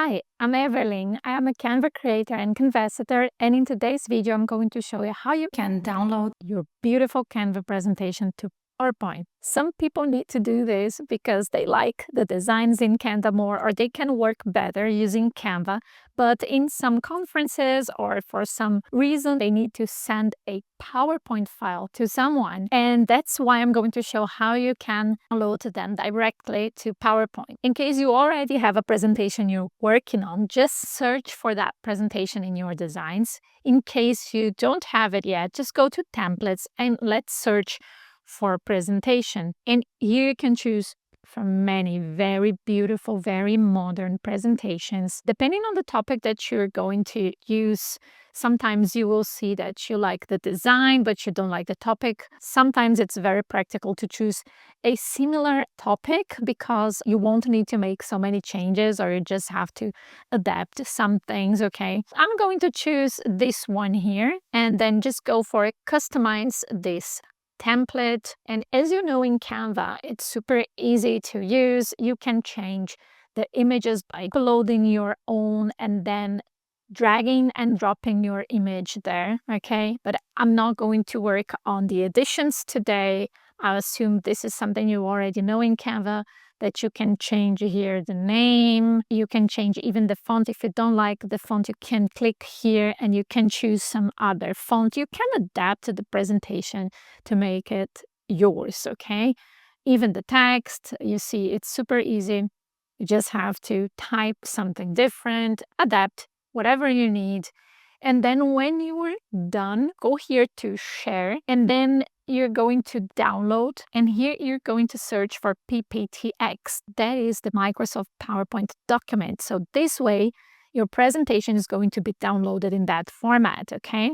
Hi, I'm Evelyn. I am a Canva creator and Canvassator, and in today's video, I'm going to show you how you can download your beautiful Canva presentation to PowerPoint. Some people need to do this because they like the designs in Canva more, or they can work better using Canva, but in some conferences or for some reason, they need to send a PowerPoint file to someone, and that's why I'm going to show how you can download them directly to PowerPoint. In case you already have a presentation you're working on, just search for that presentation in your designs. In case you don't have it yet, just go to templates and let's search for presentation. And here you can choose from many very beautiful, very modern presentations. Depending on the topic that you're going to use, sometimes you will see that you like the design, but you don't like the topic. Sometimes it's very practical to choose a similar topic because you won't need to make so many changes, or you just have to adapt some things, okay? I'm going to choose this one here and then just go for customize this template. And as you know, in Canva, it's super easy to use. You can change the images by uploading your own and then dragging and dropping your image there, okay? But I'm not going to work on the additions today. I assume this is something you already know in Canva, that you can change here the name. You can change even the font. If you don't like the font, you can click here and you can choose some other font. You can adapt the presentation to make it yours, okay? Even the text, you see, it's super easy. You just have to type something different, adapt whatever you need. And then when you are done, go here to share, and then you're going to download, and here you're going to search for PPTX. That is the Microsoft PowerPoint document. So this way, your presentation is going to be downloaded in that format, okay?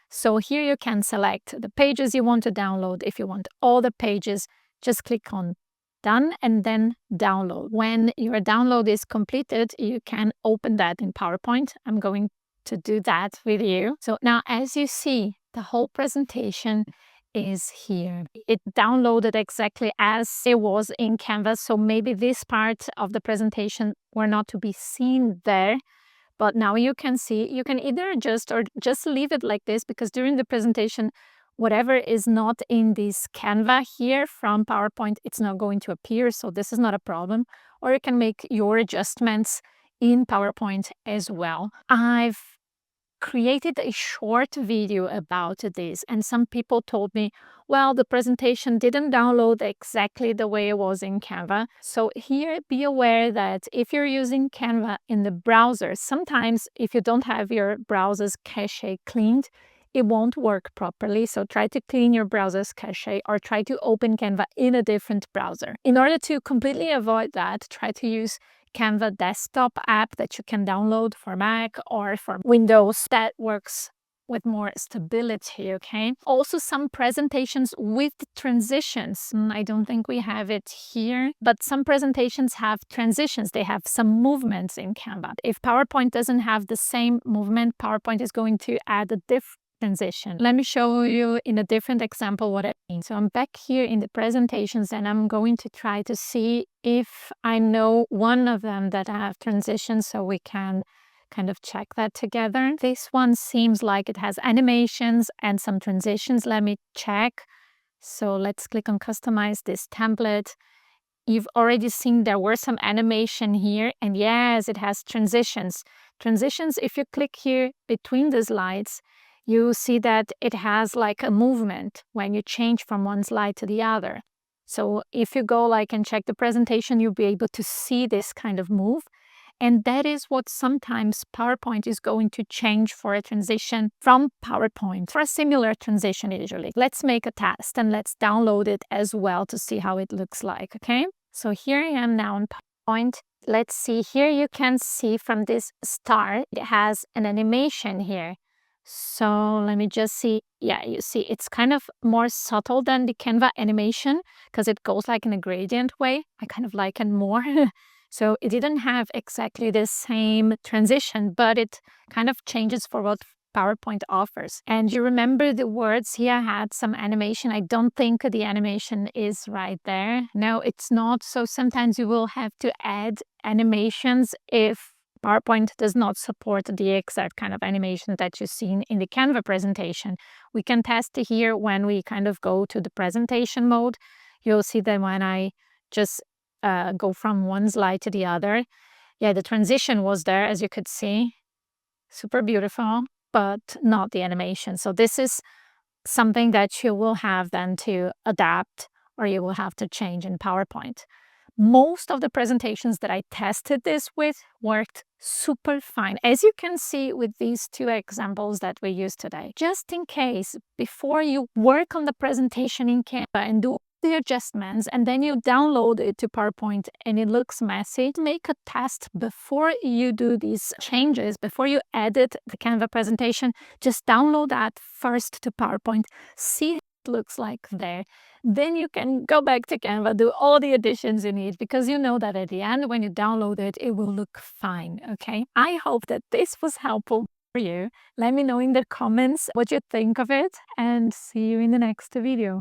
So here you can select the pages you want to download. If you want all the pages, just click on Done and then Download. When your download is completed, you can open that in PowerPoint. I'm going to do that with you. So now, as you see, the whole presentation is here. It downloaded exactly as it was in Canva. So maybe this part of the presentation were not to be seen there, but now you can see. You can either adjust or just leave it like this, because during the presentation, whatever is not in this Canva here from PowerPoint, it's not going to appear. So this is not a problem. Or you can make your adjustments in PowerPoint as well. I've created a short video about this, and some people told me, well, the presentation didn't download exactly the way it was in Canva. So here, be aware that if you're using Canva in the browser, sometimes if you don't have your browser's cache cleaned, it won't work properly. So try to clean your browser's cache, or try to open Canva in a different browser. In order to completely avoid that, try to use Canva desktop app that you can download for Mac or for Windows. That works with more stability, okay? Also, some presentations with transitions. I don't think we have it here, but some presentations have transitions. They have some movements in Canva. If PowerPoint doesn't have the same movement, PowerPoint is going to add a different transition. Let me show you in a different example what I mean. So I'm back here in the presentations, and I'm going to try to see if I know one of them that have transitions, so we can kind of check that together. This one seems like it has animations and some transitions. Let me check. So let's click on customize this template. You've already seen there were some animation here, and yes, it has transitions. Transitions, if you click here between the slides, you see that it has like a movement when you change from one slide to the other. So if you go like and check the presentation, you'll be able to see this kind of move. And that is what sometimes PowerPoint is going to change for a transition from PowerPoint, for a similar transition usually. Let's make a test and let's download it as well to see how it looks like, okay? So here I am now in PowerPoint. Let's see, here you can see from this star, it has an animation here. So let me just see. Yeah, you see, it's kind of more subtle than the Canva animation because it goes like in a gradient way. I kind of like it more. So it didn't have exactly the same transition, but it kind of changes for what PowerPoint offers. And you remember the words here had some animation. I don't think the animation is right there. No, it's not. So sometimes you will have to add animations if PowerPoint does not support the exact kind of animation that you've seen in the Canva presentation. We can test it here when we kind of go to the presentation mode. You'll see that when I just go from one slide to the other, yeah, the transition was there, as you could see. Super beautiful, but not the animation. So this is something that you will have then to adapt, or you will have to change in PowerPoint. Most of the presentations that I tested this with worked super fine, as you can see with these two examples that we use today. Just in case, before you work on the presentation in Canva and do the adjustments and then you download it to PowerPoint and it looks messy, make a test before you do these changes, before you edit the Canva presentation. Just download that first to PowerPoint, see how it looks like there. Then you can go back to Canva, do all the additions you need, because you know that at the end, when you download it, it will look fine, okay? I hope that this was helpful for you. Let me know in the comments what you think of it, and see you in the next video.